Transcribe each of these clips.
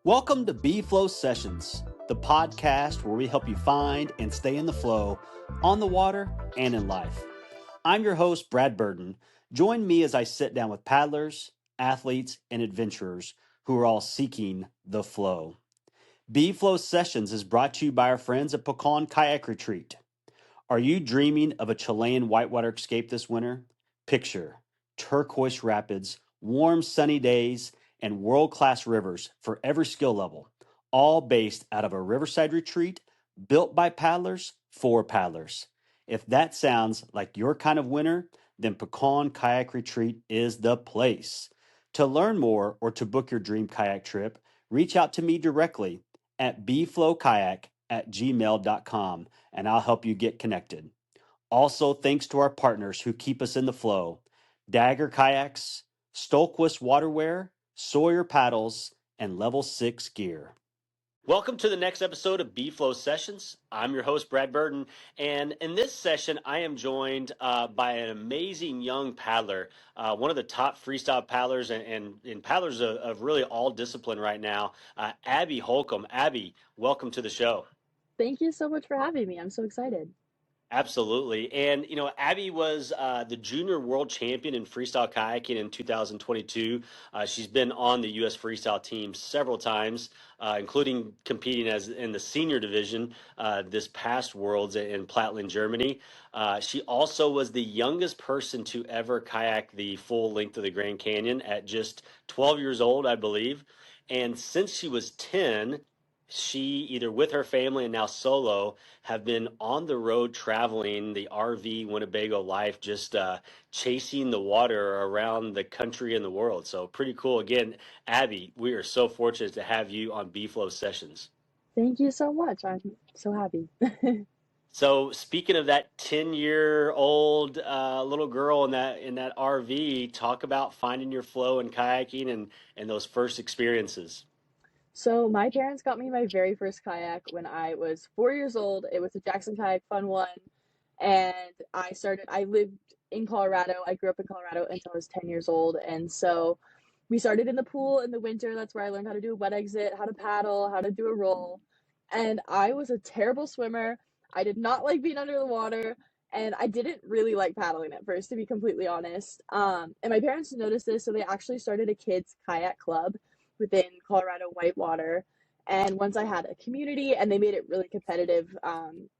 Welcome to B-Flow Sessions, the podcast where we help you find and stay in the flow on the water and in life. I'm your host, Brad Burton. Join me as I sit down with paddlers, athletes, and adventurers who are all seeking the flow. B-Flow Sessions is brought to you by our friends at Pecan Kayak Retreat. Are you dreaming of a Chilean whitewater escape this winter? Picture turquoise rapids, warm sunny days, and world-class rivers for every skill level, all based out of a riverside retreat built by paddlers for paddlers. If that sounds like your kind of winter, then Pecan Kayak Retreat is the place. To learn more or to book your dream kayak trip, reach out to me directly at bflowkayak@gmail.com and I'll help you get connected. Also, thanks to our partners who keep us in the flow: Dagger Kayaks, Stohlquist Waterwear, Sawyer Paddles, and Level 6 Gear. Welcome to the next episode of B-Flow Sessions. I'm your host, Brad Burton, and in this session, I am joined by an amazing young paddler, one of the top freestyle paddlers and paddlers of really all discipline right now, Abby Holcombe. Abby, welcome to the show. Thank you so much for having me. I'm so excited. Absolutely. And, Abby was the junior world champion in freestyle kayaking in 2022. She's been on the U.S. freestyle team several times, including competing as in the senior division this past Worlds in Plattling, Germany. She also was the youngest person to ever kayak the full length of the Grand Canyon at just 12 years old, I believe. And since she was 10, she, either with her family and now solo, have been on the road traveling the RV Winnebago life, just chasing the water around the country and the world. So pretty cool. Again, Abby, we are so fortunate to have you on B-Flow Sessions. Thank you so much. I'm so happy. So speaking of that 10-year-old little girl in that RV, talk about finding your flow in kayaking and those first experiences. So my parents got me my very first kayak when I was 4 years old. It was a Jackson Kayak Fun One, and I lived in Colorado. I grew up in Colorado until I was 10 years old, and so we started in the pool in the winter. That's where I learned how to do a wet exit, how to paddle, how to do a roll. And I was a terrible swimmer. I did not like being under the water, and I didn't really like paddling at first, to be completely honest. And my parents noticed this, so they actually started a kids kayak club within Colorado Whitewater. And once I had a community and they made it really competitive,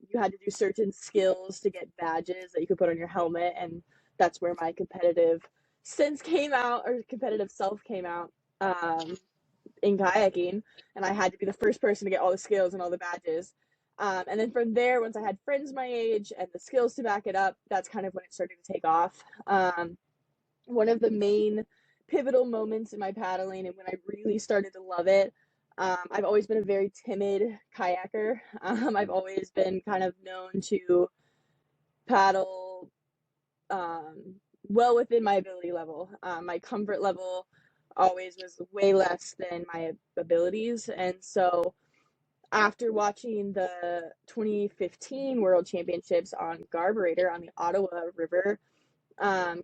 you had to do certain skills to get badges that you could put on your helmet. And that's where my competitive sense came out, or competitive self came out, in kayaking. And I had to be the first person to get all the skills and all the badges. And then from there, once I had friends my age and the skills to back it up, that's kind of when it started to take off. One of the main pivotal moments in my paddling and when I really started to love it. I've always been a very timid kayaker. I've always been kind of known to paddle well within my ability level. My comfort level always was way less than my abilities. And so after watching the 2015 World Championships on Garburator on the Ottawa River,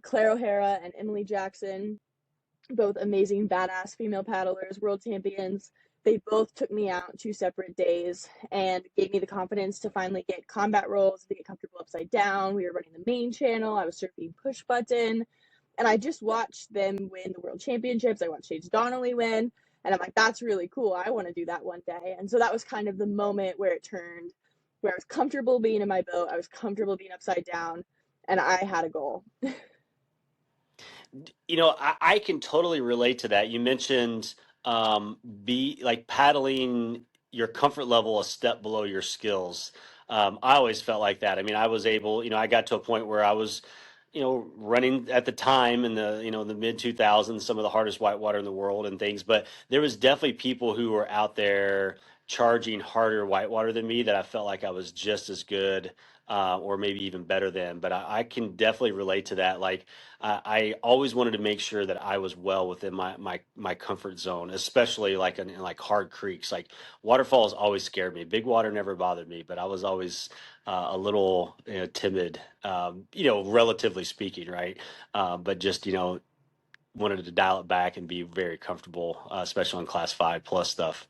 Claire O'Hara and Emily Jackson, both amazing, badass female paddlers, world champions. They both took me out 2 separate days and gave me the confidence to finally get combat rolls, to get comfortable upside down. We were running the main channel. I was surfing push button. And I just watched them win the world championships. I watched Sage Donnelly win. And I'm like, that's really cool. I want to do that one day. And so that was kind of the moment where it turned, where I was comfortable being in my boat. I was comfortable being upside down. And I had a goal. I can totally relate to that. You mentioned be like paddling your comfort level a step below your skills. I always felt like that. I mean, I was able, I got to a point where I was, running at the time in the mid 2000s, some of the hardest whitewater in the world and things. But there was definitely people who were out there charging harder whitewater than me that I felt like I was just as good, or maybe even better than. But I can definitely relate to that. Like I always wanted to make sure that I was well within my comfort zone, especially like in like hard creeks. Like waterfalls always scared me. Big water never bothered me, but I was always a little timid, relatively speaking, right? But just wanted to dial it back and be very comfortable, especially on class 5+ stuff.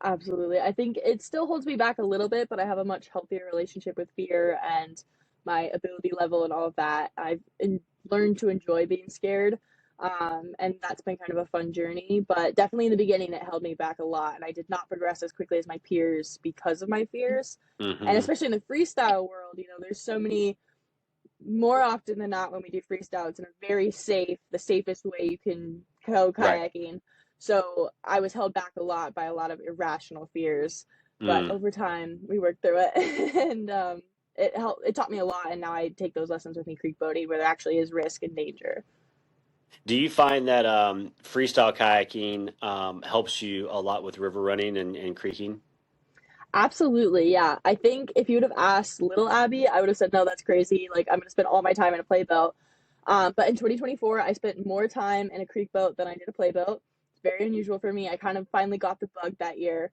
Absolutely. I think it still holds me back a little bit, but I have a much healthier relationship with fear and my ability level and all of that. Learned to enjoy being scared. And that's been kind of a fun journey. But definitely in the beginning, it held me back a lot. And I did not progress as quickly as my peers because of my fears. And Hmm. especially in the freestyle world, there's so many, more often than not, when we do freestyle, it's in a very safe, the safest way you can go Right. kayaking. So I was held back a lot by a lot of irrational fears, but Mm. over time we worked through it, and it helped. It taught me a lot, and now I take those lessons with me creek boating, where there actually is risk and danger. Do you find that freestyle kayaking helps you a lot with river running and creeking? Absolutely, yeah. I think if you would have asked little Abby, I would have said, no, that's crazy. Like, I'm going to spend all my time in a play boat. But in 2024, I spent more time in a creek boat than I did a play boat. It's very unusual for me. I kind of finally got the bug that year.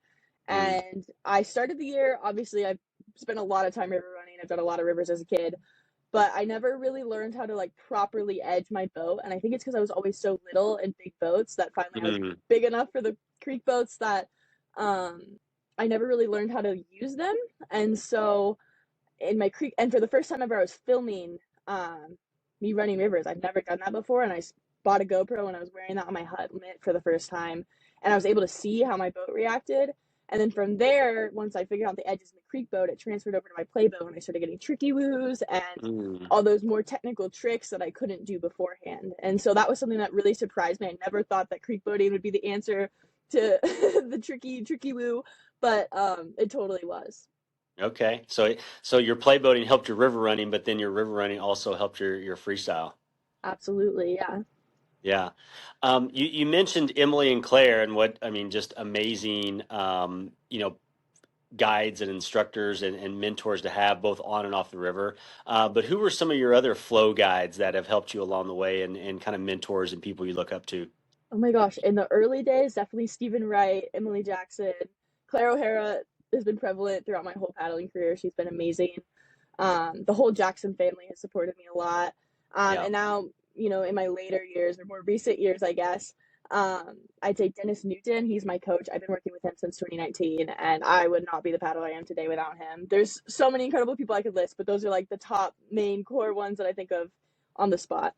Mm. And I started the year, obviously, I've spent a lot of time river running. I've done a lot of rivers as a kid, but I never really learned how to like properly edge my boat. And I think it's because I was always so little in big boats that finally I was Mm. big enough for the creek boats that um, I never really learned how to use them. And so in my creek, and for the first time ever, I was filming um, me running rivers. I've never done that before, and I bought a GoPro and I was wearing that on my helmet for the first time, and I was able to see how my boat reacted. And then from there, once I figured out the edges in the creek boat, it transferred over to my play boat, and I started getting tricky woos and Mm. all those more technical tricks that I couldn't do beforehand. And so that was something that really surprised me. I never thought that creek boating would be the answer to the tricky woo, but it totally was. Okay. So your play boating helped your river running, but then your river running also helped your freestyle. Absolutely, yeah. Yeah. You mentioned Emily and Claire and what I mean, just amazing guides and instructors and mentors to have both on and off the river. But who were some of your other flow guides that have helped you along the way and kind of mentors and people you look up to? Oh my gosh, in the early days, definitely Stephen Wright, Emily Jackson, Claire O'Hara has been prevalent throughout my whole paddling career. She's been amazing. The whole Jackson family has supported me a lot. Yeah. And now, in my later years or more recent years, I guess, I'd say Dennis Newton. He's my coach. I've been working with him since 2019, and I would not be the paddler I am today without him. There's so many incredible people I could list, but those are like the top main core ones that I think of on the spot.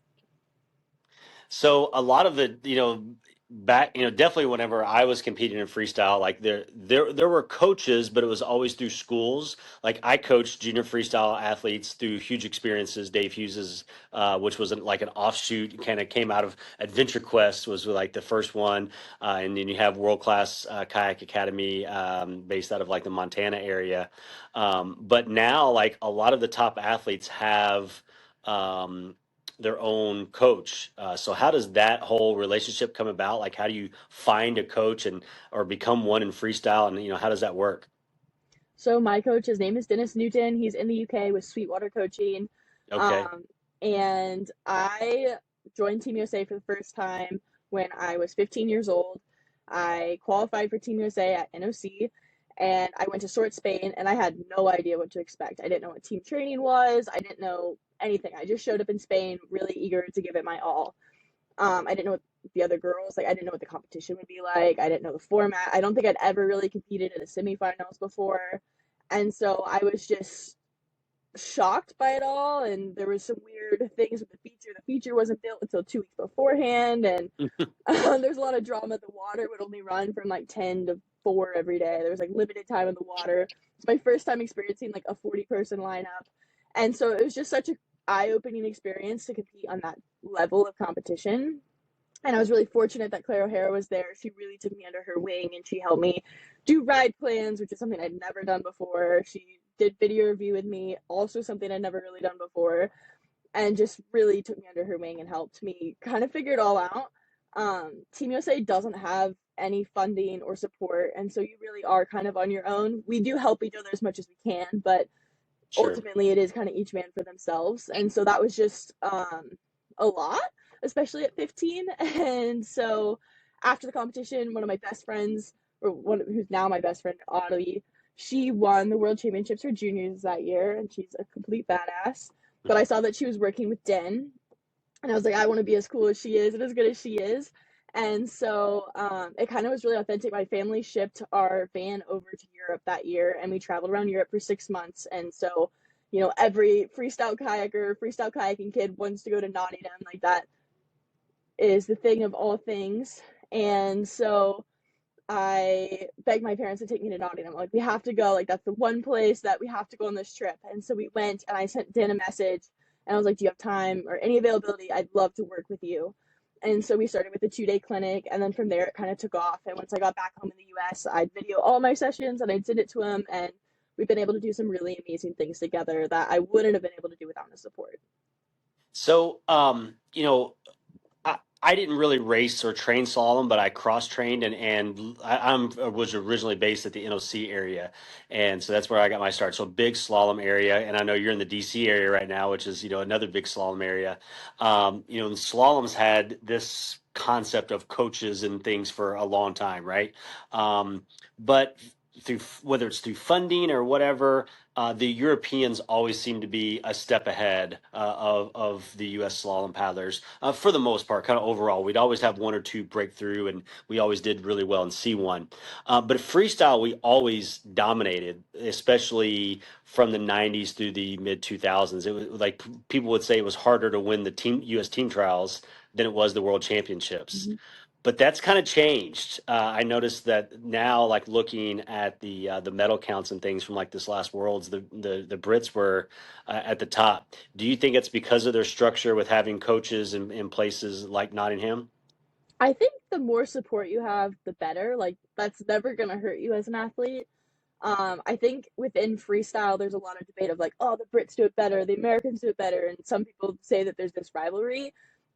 So a lot of the, back, definitely whenever I was competing in freestyle, like there were coaches, but it was always through schools. Like I coached junior freestyle athletes through Huge Experiences, Dave Hughes's, which was like an offshoot, kind of came out of Adventure Quest was like the first one, and then you have World Class Kayak Academy, based out of like the Montana area. But now, like a lot of the top athletes have. Their own coach. So how does that whole relationship come about? Like, how do you find a coach and or become one in freestyle? And how does that work? So my coach, his name is Dennis Newton. He's in the UK with Sweetwater Coaching. Okay. Um, and I joined Team USA for the first time when I was 15 years old. I qualified for Team USA at NOC, and I went to Sort Spain, and I had no idea what to expect. I didn't know what team training was. I didn't know anything. I just showed up in Spain really eager to give it my all. I didn't know what the other girls, like I didn't know what the competition would be like. I didn't know the format. I don't think I'd ever really competed in a semifinals before. And so I was just shocked by it all, and there was some weird things with the feature. The feature wasn't built until 2 weeks beforehand, and there's a lot of drama. The water would only run from like 10 to 4 every day. There was like limited time in the water. It's my first time experiencing like a 40-person lineup, and so it was just such a eye-opening experience to compete on that level of competition. And I was really fortunate that Claire O'Hara was there. She really took me under her wing and she helped me do ride plans, which is something I'd never done before. She did video review with me, also something I'd never really done before, and just really took me under her wing and helped me kind of figure it all out. Team USA doesn't have any funding or support, and so you really are kind of on your own. We do help each other as much as we can, but Sure. ultimately it is kind of each man for themselves. And so that was just a lot, especially at 15. And so after the competition, one of my best friends, or one who's now my best friend, Audie, she won the world championships for juniors that year, and she's a complete badass. But I saw that she was working with Den, and I was like, I want to be as cool as she is and as good as she is. And so it kind of was really authentic. My family shipped our van over to Europe that year, and we traveled around Europe for 6 months. And so, every freestyle kayaker, freestyle kayaking kid wants to go to Nottingham. Like, that is the thing of all things. And so I begged my parents to take me to Nottingham. Like, we have to go. Like, that's the one place that we have to go on this trip. And so we went, and I sent Dan a message, and I was like, "Do you have time or any availability? I'd love to work with you." And so we started with a 2-day clinic, and then from there it kind of took off. And once I got back home in the US, I'd video all my sessions and I'd send it to him. And we've been able to do some really amazing things together that I wouldn't have been able to do without his support. So, I didn't really race or train slalom, but I cross trained I was originally based at the NOC area, and so that's where I got my start. So big slalom area, and I know you're in the DC area right now, which is another big slalom area. And slalom's had this concept of coaches and things for a long time, right? But through whether it's through funding or whatever, the Europeans always seem to be a step ahead of the U.S. slalom paddlers for the most part. Kind of overall, we'd always have one or two breakthrough, and we always did really well in C1. But freestyle, we always dominated, especially from the '90s through the mid 2000s. It was like people would say it was harder to win the U.S. team trials than it was the World Championships. Mm-hmm. But that's kind of changed. I noticed that now, like looking at the medal counts and things from like this last Worlds, the Brits were at the top. Do you think it's because of their structure with having coaches in places like Nottingham? I think the more support you have, the better. Like, that's never going to hurt you as an athlete. I think within freestyle, there's a lot of debate of like, oh, the Brits do it better, the Americans do it better, and some people say that there's this rivalry.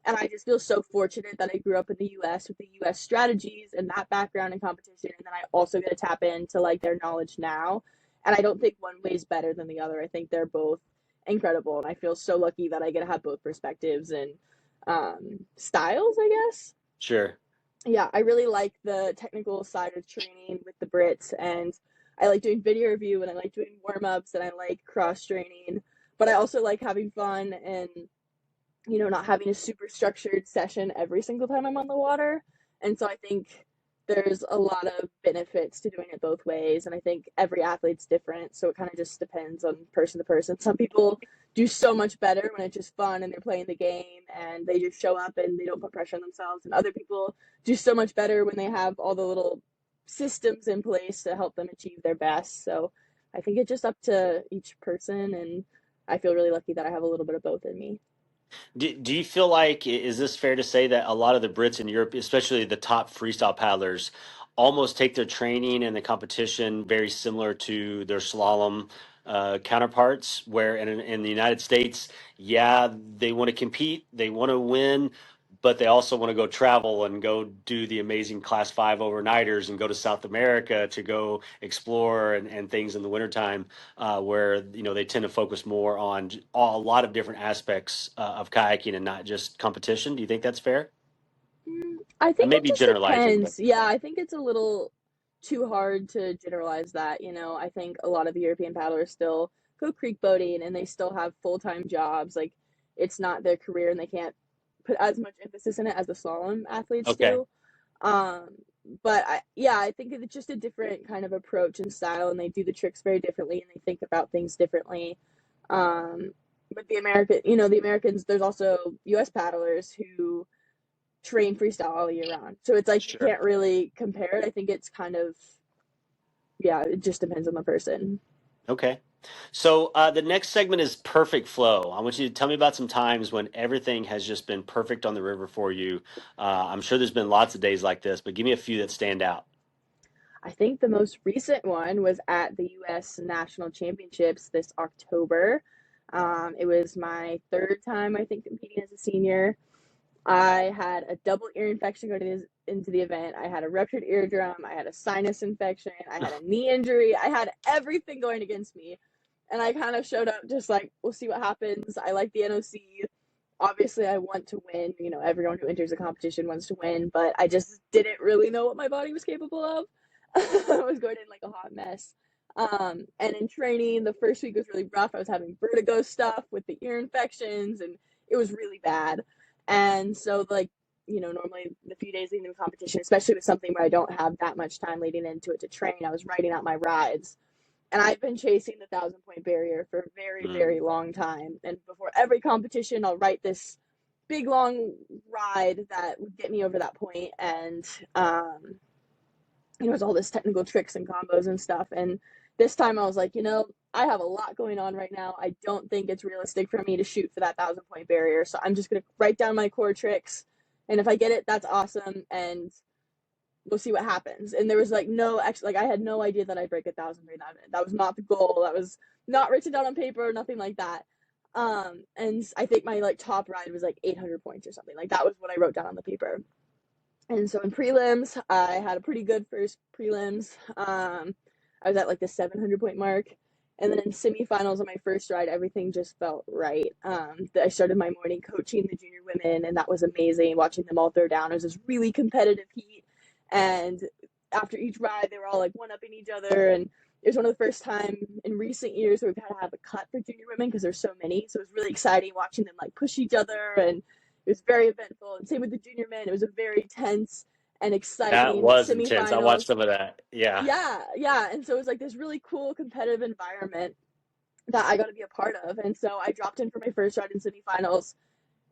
And I just feel so fortunate that I grew up in the U.S. with the U.S. strategies and that background in competition, and then I also get to tap into like their knowledge now. And I don't think one way is better than the other. I think they're both incredible, and I feel so lucky that I get to have both perspectives and styles, I guess. Sure. Yeah, I really like the technical side of training with the Brits, and I like doing video review, and I like doing warm ups, and I like cross training. But I also like having fun and not having a super structured session every single time I'm on the water. And so I think there's a lot of benefits to doing it both ways. And I think every athlete's different. So it kind of just depends on person to person. Some people do so much better when it's just fun and they're playing the game and they just show up and they don't put pressure on themselves. And other people do so much better when they have all the little systems in place to help them achieve their best. So I think it's just up to each person. And I feel really lucky that I have a little bit of both in me. Do you feel like, is this fair to say that a lot of the Brits in Europe, especially the top freestyle paddlers, almost take their training and the competition very similar to their slalom counterparts? Where in the United States, yeah, they want to compete, they want to win, but they also want to go travel and go do the amazing class five overnighters and go to South America to go explore and things in the wintertime, where they tend to focus more on a lot of different aspects of kayaking and not just competition. Do you think that's fair? I I think may it be just generalizing, but depends. Yeah, I think it's a little too hard to generalize that. I think a lot of the European paddlers still go creek boating and they still have full-time jobs. Like, it's not their career and they can't put as much emphasis in it as the slalom athletes okay, do. Um, but yeah, I think it's just a different kind of approach and style, and they do the tricks very differently and they think about things differently. Um, but the Americans, there's also U.S. paddlers who train freestyle all year round. So it's like you sure. can't really compare it. I think it's kind of, yeah, it just depends on the person. Okay. So the next segment is perfect flow. I want you to tell me about some times when everything has just been perfect on the river for you. I'm sure there's been lots of days like this, but give me a few that stand out. I think the most recent one was at the US National Championships this October. It was my third time, I think, competing as a senior. I had a double ear infection into the event. I had a ruptured eardrum. I had a sinus infection. I had a knee injury. I had everything going against me. And I kind of showed up just like, we'll see what happens. I like the NOC. Obviously, I want to win. Everyone who enters a competition wants to win, but I just didn't really know what my body was capable of. I was going in like a hot mess. And in training, the first week was really rough. I was having vertigo stuff with the ear infections, and it was really bad. And so, like, normally the few days leading to a competition, especially with something where I don't have that much time leading into it to train, I was writing out my rides. And I've been chasing the 1,000 point barrier for a very, very Mm. long time. And before every competition, I'll write this big long ride that would get me over that point. And there's all this technical tricks and combos and stuff. And this time I was like, I have a lot going on right now. I don't think it's realistic for me to shoot for that 1,000 point barrier. So I'm just gonna write down my core tricks, and if I get it, that's awesome. And we'll see what happens. And there was like no actually, like I had no idea that I'd break 1,000 right now. That was not the goal. That was not written down on paper or nothing like that. And I think my like top ride was like 800 points or something. Like that was what I wrote down on the paper. And so in prelims, I had a pretty good first prelims. I was at like the 700 point mark. And then in semifinals on my first ride, everything just felt right. I started my morning coaching the junior women, and that was amazing. Watching them all throw down. It was this really competitive heat. And after each ride, they were all like one-upping each other. And it was one of the first time in recent years where we've had to have a cut for junior women because there's so many. So it was really exciting watching them like push each other, and it was very eventful. And same with the junior men. It was a very tense and That exciting was intense. I watched semifinals. some of that. Yeah. Yeah, yeah. And so it was like this really cool competitive environment that I got to be a part of. And so I dropped in for my first ride in semifinals,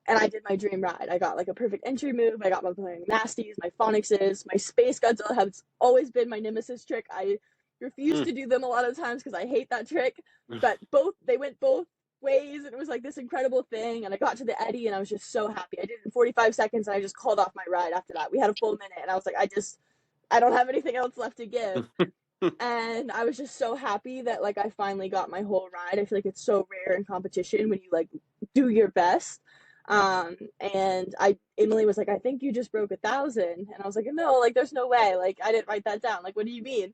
and I did my dream ride. I got like a perfect entry move. I got my nasties, my phonics, my space Godzilla has always been my nemesis trick. I refuse Mm. to do them a lot of times because I hate that trick. But they went both ways, and it was like this incredible thing. And I got to the eddy, and I was just so happy. I did it in 45 seconds, and I just called off my ride after that. We had a full minute, and I was like, I don't have anything else left to give. And I was just so happy that like I finally got my whole ride. I feel like it's so rare in competition when you like do your best. And Emily was like, I think you just broke 1,000. And I was like, no, like there's no way. Like I didn't write that down. Like, what do you mean?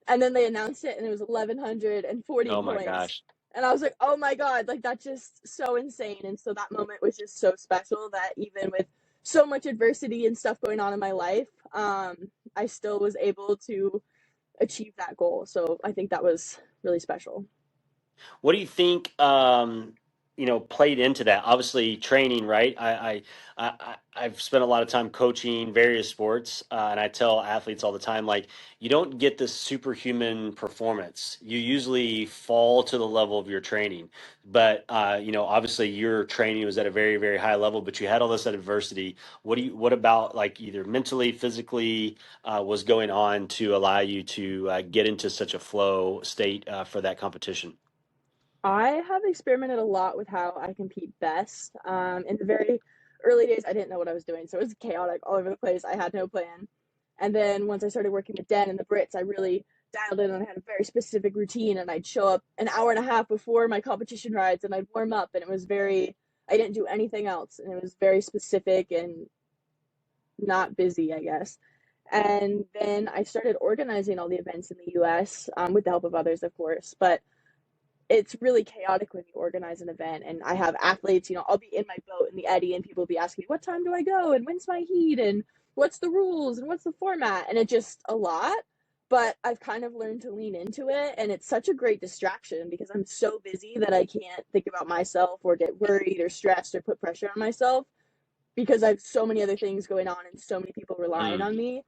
And then they announced it, and it was 1,140 Oh my points. gosh. And I was like, oh my God, like that's just so insane. And so that moment was just so special that even with so much adversity and stuff going on in my life, I still was able to achieve that goal. So I think that was really special. What do you think, played into that? Obviously, training, right? I've spent a lot of time coaching various sports, and I tell athletes all the time, like, you don't get this superhuman performance. You usually fall to the level of your training. But obviously, your training was at a very, very high level, but you had all this adversity. What about like either mentally, physically, was going on to allow you to get into such a flow state for that competition? I have experimented a lot with how I compete best. In the very early days, I didn't know what I was doing, so it was chaotic all over the place. I had no plan. And then once I started working with Den and the Brits, I really dialed in and I had a very specific routine. And I'd show up an hour and a half before my competition rides, and I'd warm up, and it was I didn't do anything else. And it was very specific and not busy, I guess. And then I started organizing all the events in the US, with the help of others, of course. But it's really chaotic when you organize an event, and I have athletes, I'll be in my boat in the eddy, and people will be asking me, what time do I go, and when's my heat, and what's the rules, and what's the format, and it's just a lot. But I've kind of learned to lean into it, and it's such a great distraction because I'm so busy that I can't think about myself or get worried or stressed or put pressure on myself because I have so many other things going on and so many people relying Mm, on me.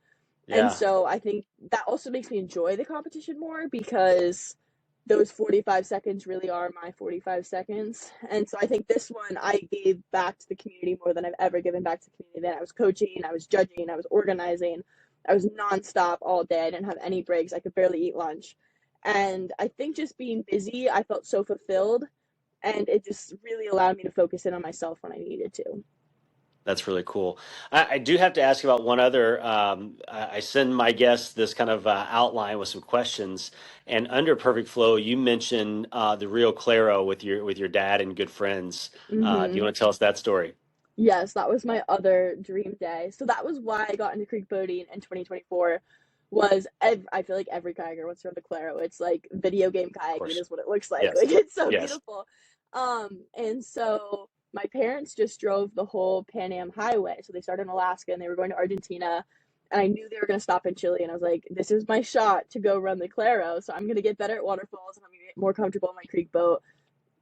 And yeah. so I think that also makes me enjoy the competition more because those 45 seconds really are my 45 seconds. And so I think this one I gave back to the community more than I've ever given back to the community. Then I was coaching, I was judging, I was organizing, I was nonstop all day. I didn't have any breaks. I could barely eat lunch. And I think just being busy, I felt so fulfilled, and it just really allowed me to focus in on myself when I needed to. That's really cool. I do have to ask you about one other. I send my guests this kind of outline with some questions, and under Perfect Flow, you mentioned the Rio Claro with your dad and good friends. Do you Hmm. want to tell us that story? Yes, that was my other dream day. So that was why I got into creek boating in 2024. I feel like every kayaker wants to run the Claro. It's like video game Of kayaking course. is what it looks like. Yes. Like it's so Yes. beautiful. And so my parents just drove the whole Pan Am Highway. So they started in Alaska and they were going to Argentina. And I knew they were going to stop in Chile. And I was like, this is my shot to go run the Claro. So I'm going to get better at waterfalls, and I'm going to get more comfortable in my creek boat,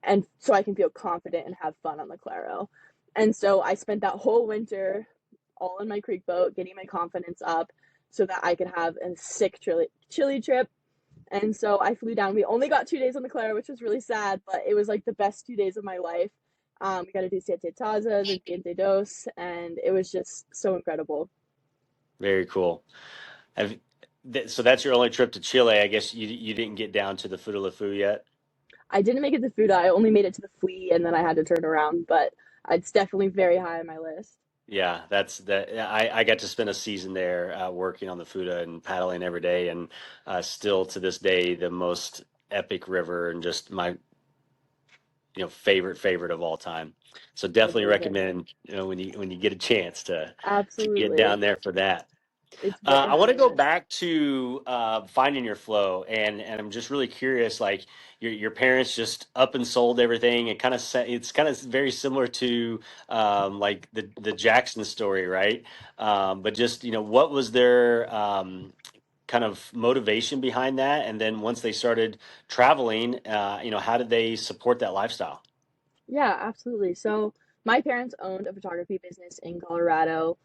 and so I can feel confident and have fun on the Claro. And so I spent that whole winter all in my creek boat, getting my confidence up so that I could have a sick chili trip. And so I flew down. We only got 2 days on the Clara, which was really sad, but it was like the best 2 days of my life. We got to do Siete Tazas and Diente Dos, and it was just so incredible. Very cool. Have, so that's your only trip to Chile. I guess you didn't get down to the Futalefu yet. I didn't make it to Fuda. I only made it to the Fui, and then I had to turn around, but it's definitely very high on my list. Yeah, that's that. I got to spend a season there working on the Fuda and paddling every day, and still to this day the most epic river and just my favorite of all time. So I definitely believe it. recommend when you get a chance to get Absolutely. down there for that. It's very I high want on to my go list. back to finding your flow, and I'm just really curious. Like your parents just up and sold everything, and it's kind of very similar to like the Jackson story, right? But just what was their kind of motivation behind that, and then once they started traveling, how did they support that lifestyle? Yeah, absolutely. So my parents owned a photography business in Colorado.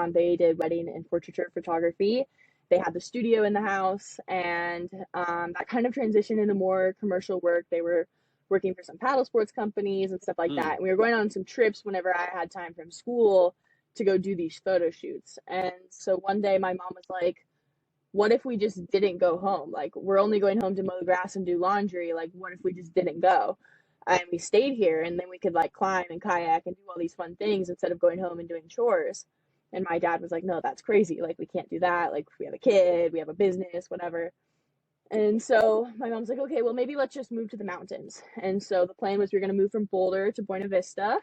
They did wedding and portraiture photography. They had the studio in the house, and that kind of transitioned into more commercial work. They were working for some paddle sports companies and stuff like that. Mm, And we were going on some trips whenever I had time from school to go do these photo shoots. And so one day my mom was like, what if we just didn't go home? Like, we're only going home to mow the grass and do laundry. Like, what if we just didn't go? And we stayed here, and then we could like climb and kayak and do all these fun things instead of going home and doing chores. And my dad was like, no, that's crazy. Like, we can't do that. Like, we have a kid, we have a business, whatever. And so my mom's like, okay, well, maybe let's just move to the mountains. And so the plan was we were going to move from Boulder to Buena Vista.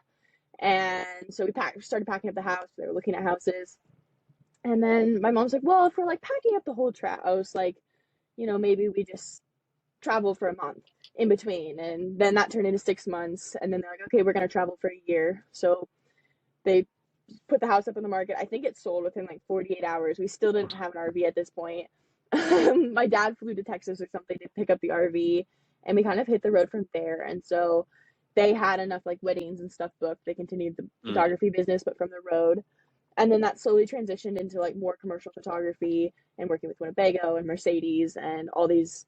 And so started packing up the house. They were looking at houses. And then my mom's like, well, if we're like packing up the whole trap, I was like, maybe we just travel for a month in between. And then that turned into 6 months. And then they're like, okay, we're going to travel for a year. So they put the house up on the market. I think it sold within like 48 hours. We still didn't have an RV at this point. My dad flew to Texas or something to pick up the RV, and we kind of hit the road from there. And so they had enough like weddings and stuff booked. They continued the mm. photography business, but from the road. And then that slowly transitioned into like more commercial photography and working with Winnebago and Mercedes and all these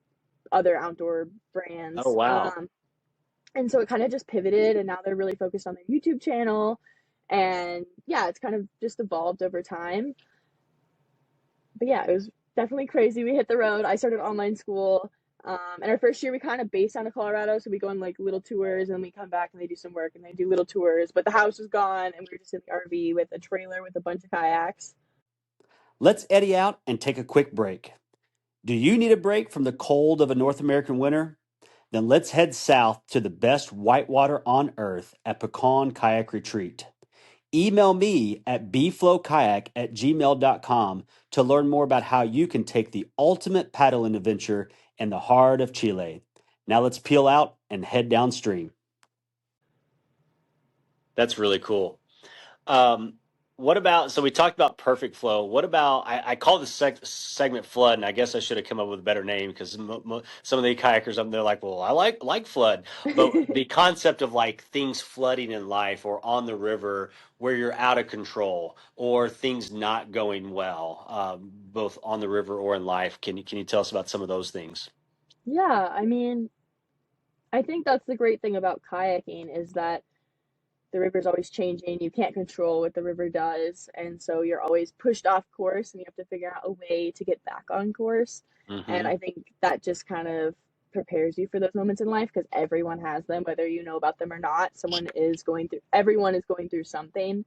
other outdoor Oh brands. wow. And so it kind of just pivoted, and now they're really focused on their YouTube channel. And yeah, it's kind of just evolved over time. But yeah, it was definitely crazy. We hit the road. I started online school. And our first year, we kind of based out of Colorado. So we go on like little tours, and we come back and they do some work and they do little tours. But the house was gone, and we were just in the RV with a trailer with a bunch of kayaks. Let's eddy out and take a quick break. Do you need a break from the cold of a North American winter? Then let's head south to the best whitewater on earth at Pecan Kayak Retreat. Email me at bflowkayak@gmail.com to learn more about how you can take the ultimate paddling adventure in the heart of Chile. Now let's peel out and head downstream. That's really cool. Um, what about, so we talked about perfect flow. What about, I call this segment flood, and I guess I should have come up with a better name because some of the kayakers up there like, well, I like flood, but the concept of like things flooding in life or on the river where you're out of control or things not going well, both on the river or in life. Can you tell us about some of those things? Yeah, I mean, I think that's the great thing about kayaking is that the river's always changing. You can't control what the river does. And so you're always pushed off course and you have to figure out a way to get back on course. And Hmm. I think that just kind of prepares you for those moments in life because everyone has them, whether you know about them or not. Everyone is going through something.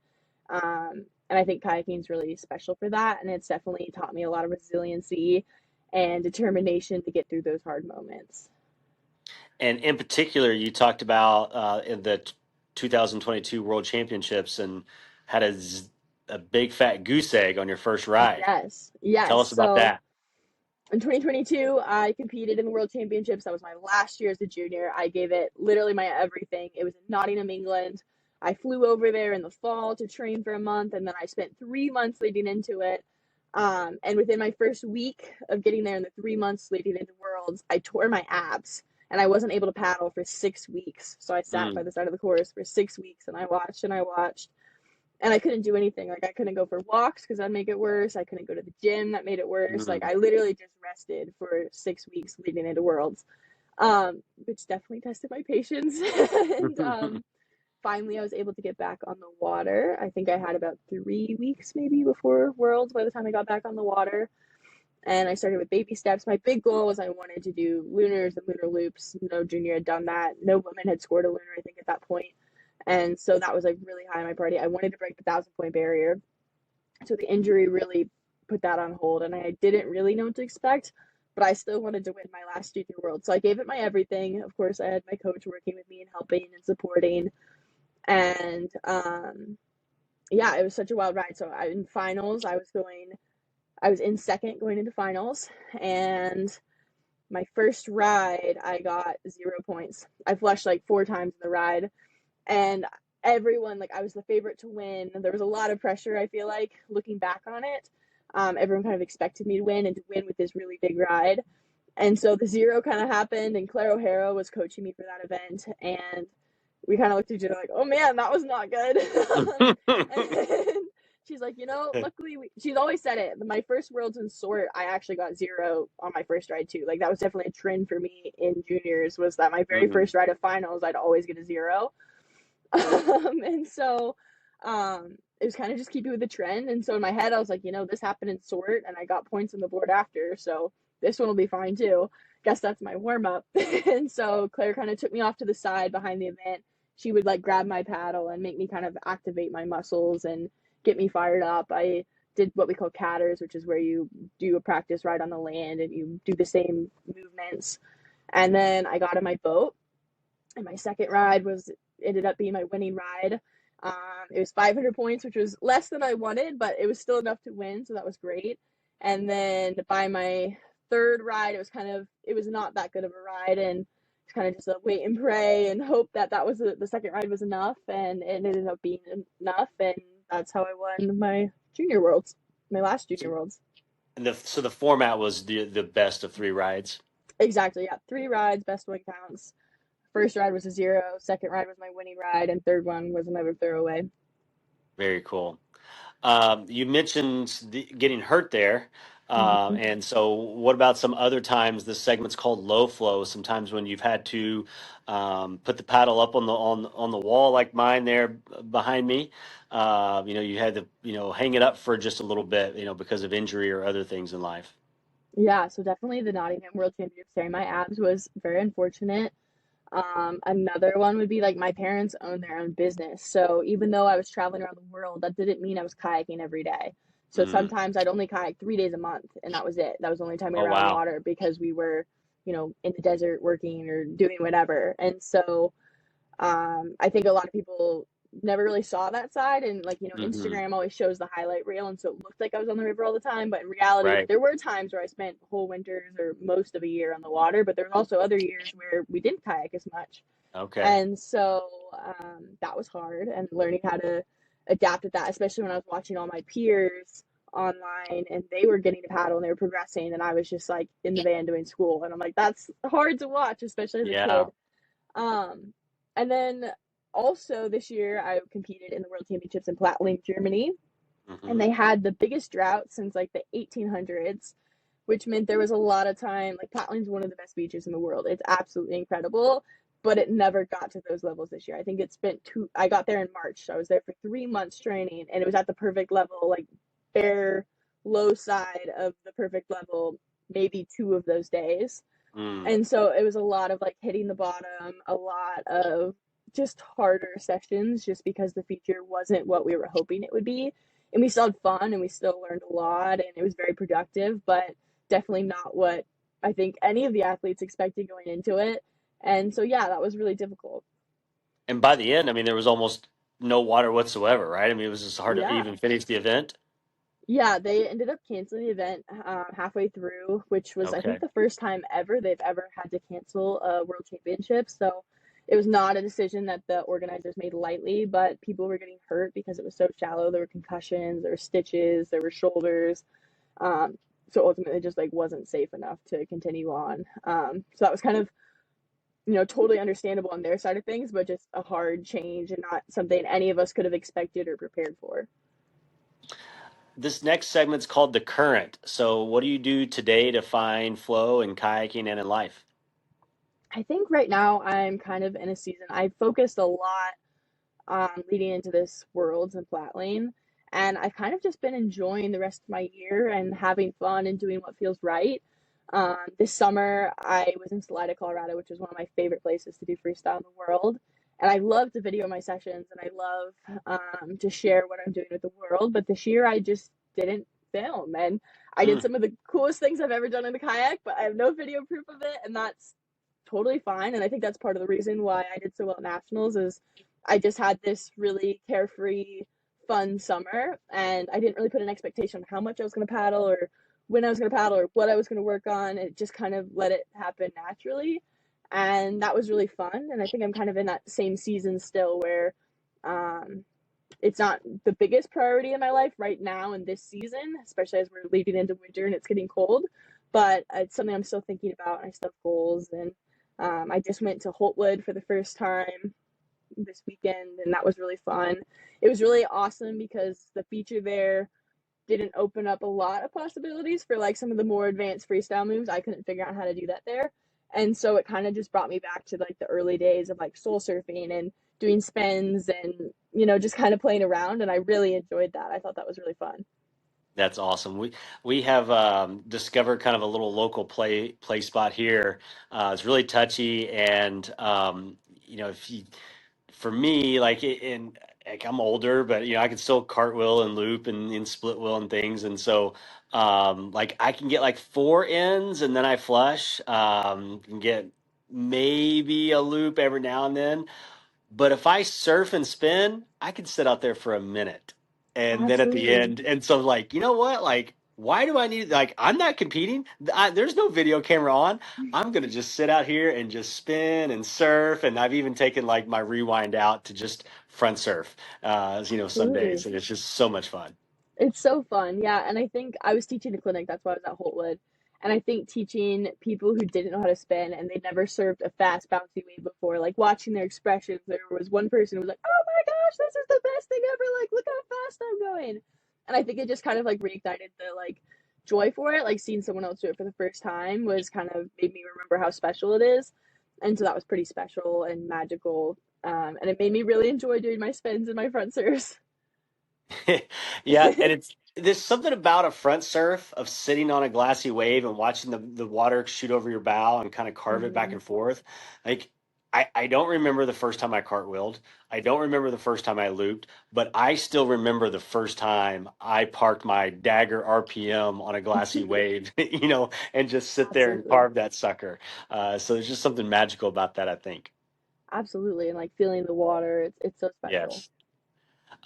And I think kayaking is really special for that. And it's definitely taught me a lot of resiliency and determination to get through those hard moments. And in particular, you talked about in the 2022 World Championships and had a big fat goose egg on your first ride. Yes, Tell yes. us about So that. in 2022, I competed in the World Championships. That was my last year as a junior. I gave it literally my everything. It was in Nottingham, England. I flew over there in the fall to train for a month, and then I spent 3 months leading into it. And within my first week of getting there, in the 3 months leading into Worlds, I tore my abs, and I wasn't able to paddle for 6 weeks. So I sat by Mm. the side of the course for 6 weeks, and I watched and I watched. and I couldn't do anything. Like I couldn't go for walks because that'd make it worse. I couldn't go to the gym, that made it worse. Like Mm. I literally just rested for 6 weeks leading into Worlds, which definitely tested my patience. And finally, I was able to get back on the water. I think I had about 3 weeks maybe before Worlds by the time I got back on the water. And I started with baby steps. My big goal was I wanted to do lunars and lunar loops. No junior had done that. No woman had scored a lunar, I think, at that point. And so that was like really high on my priority. I wanted to break the 1,000 point barrier. So the injury really put that on hold, and I didn't really know what to expect, but I still wanted to win my last junior world. So I gave it my everything. Of course, I had my coach working with me and helping and supporting. And yeah, it was such a wild ride. So in finals, I was in second going into finals, and my first ride, I got 0 points. I flushed like 4 times in the ride, and everyone, like, I was the favorite to win. There was a lot of pressure, I feel like, looking back on it. Everyone kind of expected me to win and to win with this really big ride. And so the zero kind of happened, and Claire O'Hara was coaching me for that event, and we kind of looked at each other like, oh man, that was not good. And she's like, luckily, she's always said it. My first Worlds in Sort, I actually got zero on my first ride too. Like that was definitely a trend for me in juniors, was that my very Mm. first ride of finals, I'd always get a zero. And so it was kind of just keeping with the trend. And so in my head, I was like, this happened in Sort, and I got points on the board after, so this one will be fine too. Guess that's my warm up. And so Claire kind of took me off to the side behind the event. She would like grab my paddle and make me kind of activate my muscles and get me fired up. I did what we call catters, which is where you do a practice ride on the land and you do the same movements. And then I got in my boat, and my second ride was ended up being my winning ride. It was 500 points, which was less than I wanted, but it was still enough to win, so that was great. And then by my third ride, it was not that good of a ride, and it's kind of just a wait and pray and hope that the second ride was enough, and it ended up being enough, and that's how I won my junior worlds, my last junior worlds. And so the format was the best of three rides. Exactly, yeah, 3 rides, best one counts. First ride was a zero, second ride was my winning ride, and third one was another throwaway. Very cool. You mentioned getting hurt there. Mm-hmm. And so what about some other times? This segment's called low flow. Sometimes when you've had to put the paddle up on the wall like mine there behind me. You had to hang it up for just a little bit, because of injury or other things in life. Yeah, so definitely the Nottingham World Championships tearing my abs was very unfortunate. Another one would be like my parents own their own business. So even though I was traveling around the world, that didn't mean I was kayaking every day. So Mm. sometimes I'd only kayak 3 days a month, and that was it. That was the only time we Oh were out on the wow. water because we were, in the desert working or doing whatever. And so I think a lot of people never really saw that side, and like Hmm. Instagram always shows the highlight reel, and so it looked like I was on the river all the time, but in reality Right. there were times where I spent whole winters or most of a year on the water, but there was also other years where we didn't kayak as much. Okay. And so that was hard, and learning how to adapt with that, especially when I was watching all my peers online and they were getting to paddle and they were progressing, and I was just like in the van doing school, and I'm like, that's hard to watch, especially as a Yeah. kid. um, and then also this year, I competed in the World Championships in Plattling, Germany, and Hmm. they had the biggest drought since like the 1800s, which meant there was a lot of time. Like Plattling's one of the best beaches in the world. It's absolutely incredible, but it never got to those levels this year. I think it spent two. I got there in March. So I was there for 3 months training, and it was at the perfect level, like bare low side of the perfect level, maybe 2 of those days. Mm. And so it was a lot of like hitting the bottom, a lot of just harder sessions just because the feature wasn't what we were hoping it would be. And we still had fun and we still learned a lot and it was very productive, but definitely not what I think any of the athletes expected going into it. And so, yeah, that was really difficult. And by the end, I mean, there was almost no water whatsoever, right? I mean, it was just hard to Yeah. even finish the event. Yeah, they ended up canceling the event halfway through, which was, I think, Okay. the first time ever they've ever had to cancel a world championship. So it was not a decision that the organizers made lightly, but people were getting hurt because it was so shallow. There were concussions, there were stitches, there were shoulders. So ultimately, just like wasn't safe enough to continue on. So that was kind of totally understandable on their side of things, but just a hard change and not something any of us could have expected or prepared for. This next segment's called The Current. So, what do you do today to find flow in kayaking and in life? I think right now I'm kind of in a season. I focused a lot leading into this Worlds and Flatlane, and I've kind of just been enjoying the rest of my year and having fun and doing what feels right. This summer, I was in Salida, Colorado, which is one of my favorite places to do freestyle in the world. And I love to video my sessions and I love to share what I'm doing with the world. But this year, I just didn't film. And I did Mm. some of the coolest things I've ever done in the kayak, but I have no video proof of it. And that's totally fine. And I think that's part of the reason why I did so well at nationals is I just had this really carefree, fun summer, and I didn't really put an expectation on how much I was going to paddle or when I was going to paddle or what I was going to work on. It just kind of let it happen naturally, and that was really fun. And I think I'm kind of in that same season still where um, it's not the biggest priority in my life right now in this season, especially as we're leading into winter and it's getting cold. But it's something I'm still thinking about, and I still have goals. And I just went to Holtwood for the first time this weekend, and that was really fun. It was really awesome because the feature there didn't open up a lot of possibilities for like some of the more advanced freestyle moves. I couldn't figure out how to do that there. And so it kind of just brought me back to like the early days of like soul surfing and doing spins and just kind of playing around, and I really enjoyed that. I thought that was really fun. That's awesome. We have discovered kind of a little local play spot here. It's really touchy, and if you for me, like I'm older, but I can still cartwheel and loop and split wheel and things, and so like I can get like four ends and then I flush. Can get maybe a loop every now and then, but if I surf and spin, I can sit out there for a minute and then at the Absolutely. end. And so, like, you know what? Like, why do I need, like, I'm not competing. There's no video camera on. I'm going to just sit out here and just spin and surf. And I've even taken like my rewind out to just front surf, some Absolutely. days. And it's just so much fun. It's so fun, yeah. And I think I was teaching a clinic, that's why I was at Holtwood. And I think teaching people who didn't know how to spin and they'd never served a fast, bouncy wave before, like watching their expressions, there was one person who was like, "Oh my gosh, this is the best thing ever! Like, look how fast I'm going!" And I think it just kind of like reignited the like joy for it. Like seeing someone else do it for the first time was kind of made me remember how special it is. And so that was pretty special and magical. And it made me really enjoy doing my spins and my front serves. Yeah, and there's something about a front surf of sitting on a glassy wave and watching the water shoot over your bow and kind of carve it back Mhm. and forth. Like I don't remember the first time I cartwheeled. I don't remember the first time I looped, but I still remember the first time I parked my Dagger RPM on a glassy wave, and just sit there and Absolutely. carve that sucker. So there's just something magical about that, I think. Absolutely. And like feeling the water, it's so special. Yes.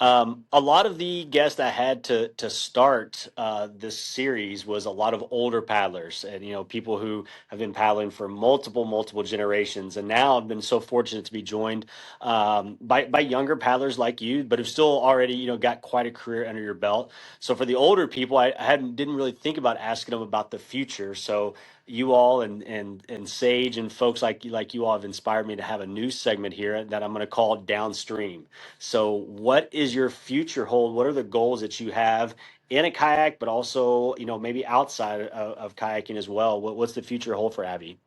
A lot of the guests I had to start this series was a lot of older paddlers, and people who have been paddling for multiple generations. And now I've been so fortunate to be joined by younger paddlers like you, but have still already got quite a career under your belt. So for the older people, I hadn't didn't really think about asking them about the future. So you all and Sage and folks like you all have inspired me to have a new segment here that I'm going to call Downstream. So, what is your future hold? What are the goals that you have in a kayak, but also, maybe outside of kayaking as well? What's the future hold for Abby?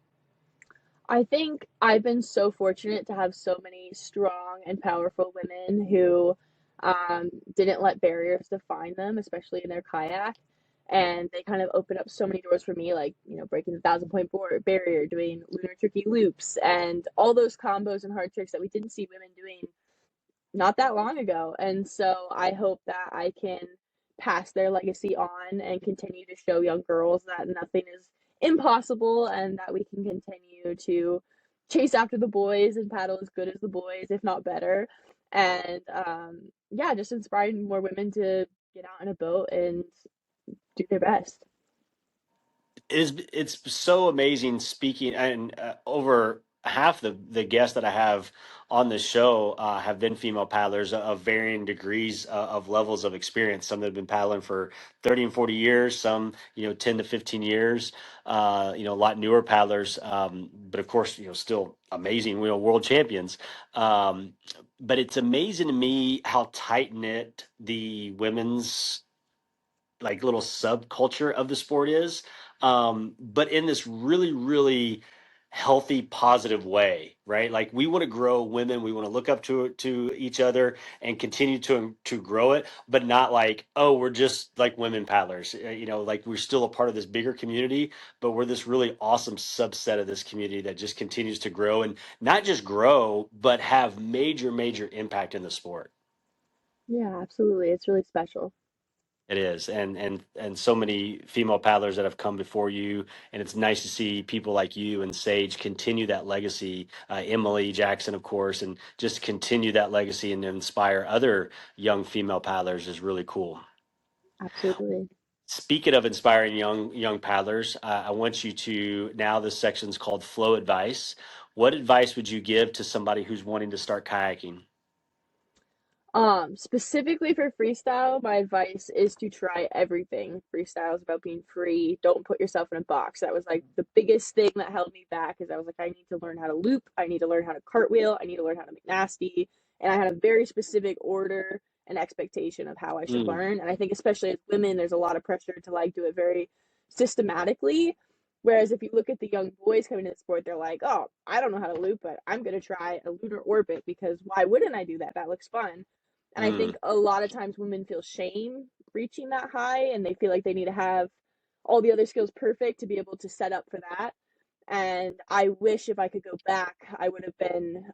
I think I've been so fortunate to have so many strong and powerful women who didn't let barriers define them, especially in their kayak. And they kind of opened up so many doors for me, like, breaking the 1,000 point board barrier, doing lunar tricky loops, and all those combos and hard tricks that we didn't see women doing not that long ago. And so I hope that I can pass their legacy on and continue to show young girls that nothing is impossible and that we can continue to chase after the boys and paddle as good as the boys, if not better. And yeah, just inspiring more women to get out in a boat and do their best. It's so amazing speaking, and over half the guests that I have on the show have been female paddlers of varying degrees of levels of experience. Some that have been paddling for 30 and 40 years, some 10 to 15 years, a lot newer paddlers. but of course, still amazing, world champions. Um, but it's amazing to me how tight knit the women's like little subculture of the sport is, but in this really, really healthy, positive way, right? Like we want to grow women, we want to look up to each other and continue to grow it, but not like, oh, we're just like women paddlers, like we're still a part of this bigger community, but we're this really awesome subset of this community that just continues to grow and not just grow, but have major, major impact in the sport. Yeah, absolutely. It's really special. It is, and so many female paddlers that have come before you, and it's nice to see people like you and Sage continue that legacy. Emily Jackson, of course, and just continue that legacy and inspire other young female paddlers is really cool. Absolutely. Speaking of inspiring young paddlers, I want you to now. This section's called Flow Advice. What advice would you give to somebody who's wanting to start kayaking? Specifically for freestyle, my advice is to try everything. Freestyle is about being free. Don't put yourself in a box. That was like the biggest thing that held me back is I was like, I need to learn how to loop. I need to learn how to cartwheel. I need to learn how to make nasty. And I had a very specific order and expectation of how I should Mm, learn. And I think especially as women, there's a lot of pressure to like do it very systematically. Whereas if you look at the young boys coming into the sport, they're like, oh, I don't know how to loop, but I'm going to try a lunar orbit because why wouldn't I do that? That looks fun. And I mm, think a lot of times women feel shame reaching that high and they feel like they need to have all the other skills perfect to be able to set up for that. And I wish if I could go back, I would have been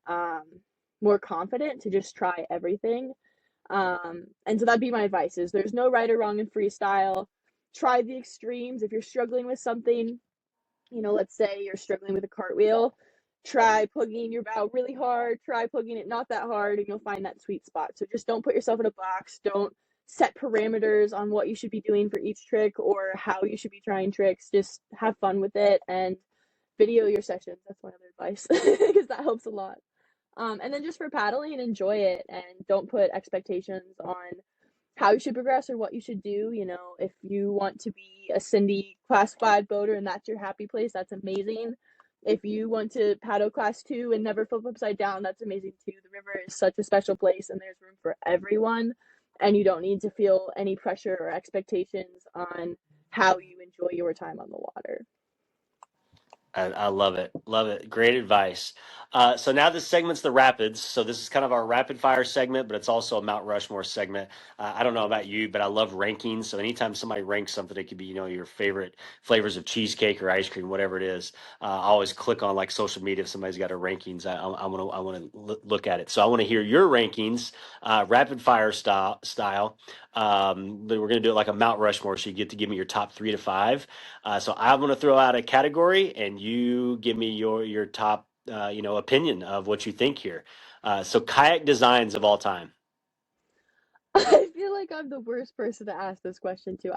more confident to just try everything. And so that'd be my advice is there's no right or wrong in freestyle. Try the extremes. If you're struggling with something, let's say you're struggling with a cartwheel, try plugging your bow really hard, try plugging it not that hard, and you'll find that sweet spot. So just don't put yourself in a box. Don't set parameters on what you should be doing for each trick or how you should be trying tricks. Just have fun with it and video your sessions. That's my other advice because that helps a lot. And then just for paddling, enjoy it and don't put expectations on how you should progress or what you should do. If you want to be a Cindy class 5 boater and that's your happy place, that's amazing. If you want to paddle class 2 and never flip upside down, that's amazing too. The river is such a special place and there's room for everyone. And you don't need to feel any pressure or expectations on how you enjoy your time on the water. I love it. Love it. Great advice. So now this segment's the rapids. So this is kind of our rapid fire segment, but it's also a Mount Rushmore segment. I don't know about you, but I love rankings. So anytime somebody ranks something, it could be, your favorite flavors of cheesecake or ice cream, whatever it is. I always click on like social media. If somebody's got a rankings, I want to look at it. So I want to hear your rankings, rapid fire style. But we're going to do it like a Mount Rushmore. So you get to give me your top 3 to 5. So I'm going to throw out a category, and you give me your top, opinion of what you think here. So kayak designs of all time. I feel like I'm the worst person to ask this question to.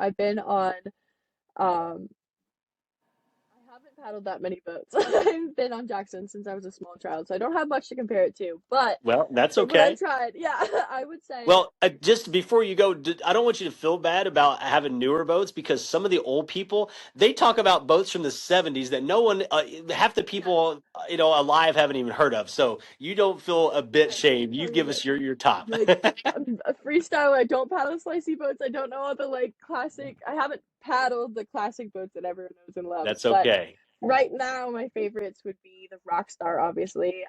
Um, I haven't paddled that many boats. I've been on Jackson since I was a small child, so I don't have much to compare it to. But Well, that's from what I've okay. tried, yeah, I would say Well, just before you go, I don't want you to feel bad about having newer boats because some of the old people they talk about boats from the '70s that no one, half the yeah, people, alive haven't even heard of. So you don't feel a bit yeah, no, shamed. You give totally. us your top. Like I'm a freestyle. I don't paddle slicey boats. I don't know all the like classic. I haven't paddled the classic boats that everyone knows and loves. That's But okay. right now, my favorites would be the Rockstar. Obviously,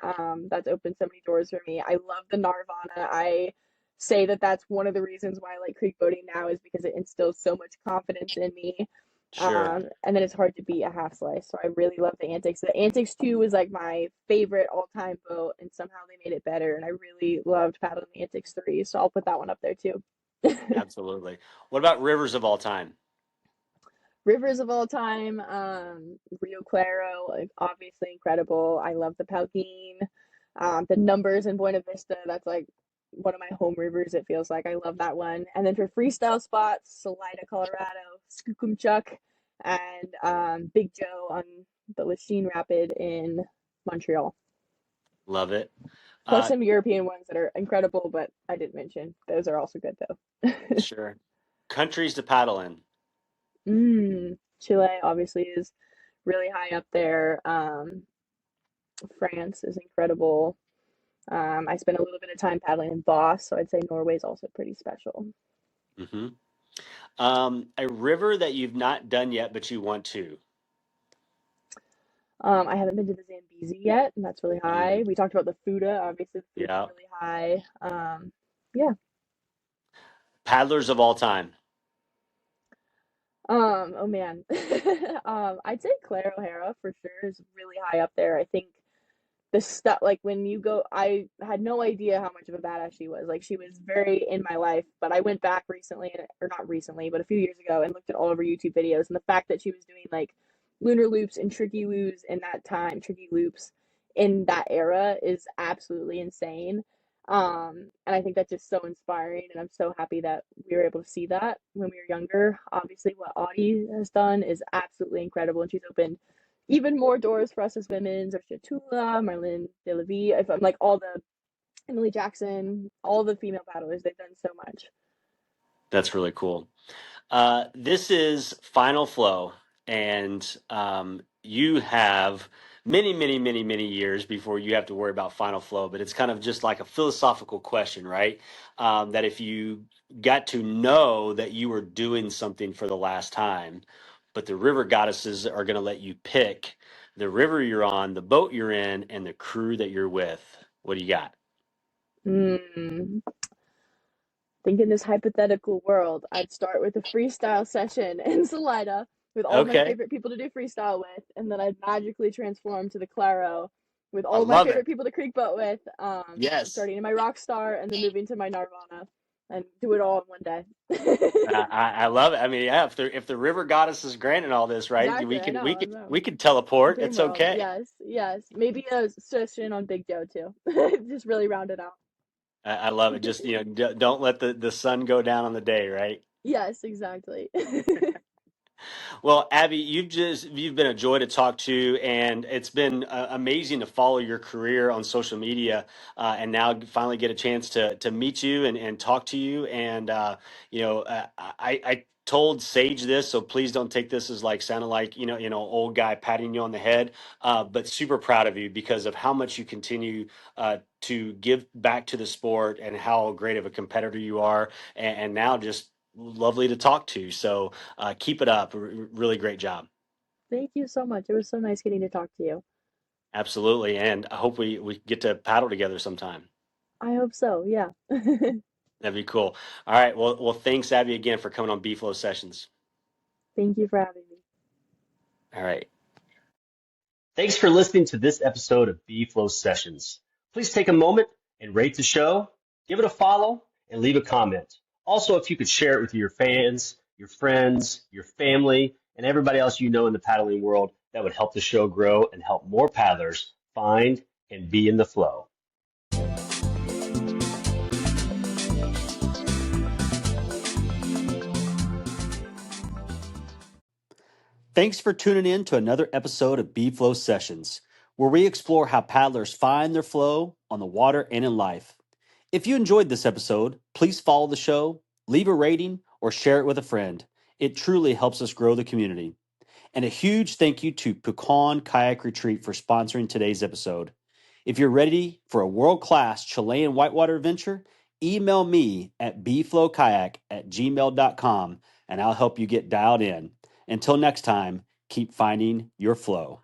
that's opened so many doors for me. I love the Narvana. I say that that's one of the reasons why I like creek boating now is because it instills so much confidence in me. Sure. And then it's hard to beat a half slice. So I really love the Antics. The Antics 2 was like my favorite all time boat, and somehow they made it better. And I really loved paddling the Antics 3. So I'll put that one up there too. Absolutely. What about rivers of all time? Rivers of all time, Rio Claro, like obviously incredible. I love the Palguin, the numbers in Buena Vista. That's like one of my home rivers. It feels like I love that one. And then for freestyle spots, Salida, Colorado, Skookumchuck, and Big Joe on the Lachine Rapid in Montreal. Love it. Plus Uh, some European ones that are incredible, but I didn't mention. Those are also good though. sure. Countries to paddle in. Chile obviously is really high up there. France is incredible. I spent a little bit of time paddling in Voss, so I'd say Norway is also pretty special. Hmm. A river that you've not done yet, but you want to. I haven't been to the Zambezi yet, and that's really high. Mm, We talked about the Fuda. Obviously, the Fuda is yeah. really high. Yeah. Paddlers of all time. Oh man. I'd say Claire O'Hara for sure is really high up there. I think the stuff like when you go, I had no idea how much of a badass she was. Like she was very in my life, but I went back recently, or not recently, but a few years ago, and looked at all of her YouTube videos, and the fact that she was doing like lunar loops and tricky woos in that time, tricky loops in that era is absolutely insane. And I think that's just so inspiring, and I'm so happy that we were able to see that when we were younger. Obviously, what Audie has done is absolutely incredible, and she's opened even more doors for us as women. Zertia Tula, Marlene DeLavie, if I'm like all the Emily Jackson, all the female paddlers, they've done so much. That's really cool. This is Final Flow, and you have many, many, many, many years before you have to worry about Final Flow. But it's kind of just like a philosophical question, right? That if you got to know that you were doing something for the last time, but the river goddesses are going to let you pick the river you're on, the boat you're in, and the crew that you're with. What do you got? Mm. Think in this hypothetical world, I'd start with a freestyle session in Salida with all of my Okay, favorite people to do freestyle with, and then I'd magically transform to the Claro with I all of my love favorite it. people to creek boat with, Yes. starting in my Rockstar and then moving to my Nirvana and do it all in one day. I love it. I mean, yeah, if the river goddess is granting all this, right? Exactly, I know, I know. We can teleport. Dream It's world, okay. yes, yes. Maybe a session on Big Joe too. Just really round it out. I love it. Just don't let the sun go down on the day, right? Yes, exactly. Well, Abby, you've been a joy to talk to, and it's been amazing to follow your career on social media, and now finally get a chance to meet you and talk to you. And I told Sage this, so please don't take this as like sounding like old guy patting you on the head. But super proud of you because of how much you continue to give back to the sport and how great of a competitor you are, and now just lovely to talk to. So keep it up. Really great job. Thank you so much. It was so nice getting to talk to you. Absolutely. And I hope we get to paddle together sometime. I hope so. Yeah. That'd be cool. All right. Well, thanks, Abby, again for coming on B-Flow Sessions. Thank you for having me. All right. Thanks for listening to this episode of B-Flow Sessions. Please take a moment and rate the show, give it a follow, and leave a comment. Also, if you could share it with your fans, your friends, your family, and everybody else you know in the paddling world, that would help the show grow and help more paddlers find and be in the flow. Thanks for tuning in to another episode of B-Flow Sessions, where we explore how paddlers find their flow on the water and in life. If you enjoyed this episode, please follow the show, leave a rating, or share it with a friend. It truly helps us grow the community. And a huge thank you to Pecan Kayak Retreat for sponsoring today's episode. If you're ready for a world-class Chilean whitewater adventure, email me at bflowkayak@gmail.com and I'll help you get dialed in. Until next time, keep finding your flow.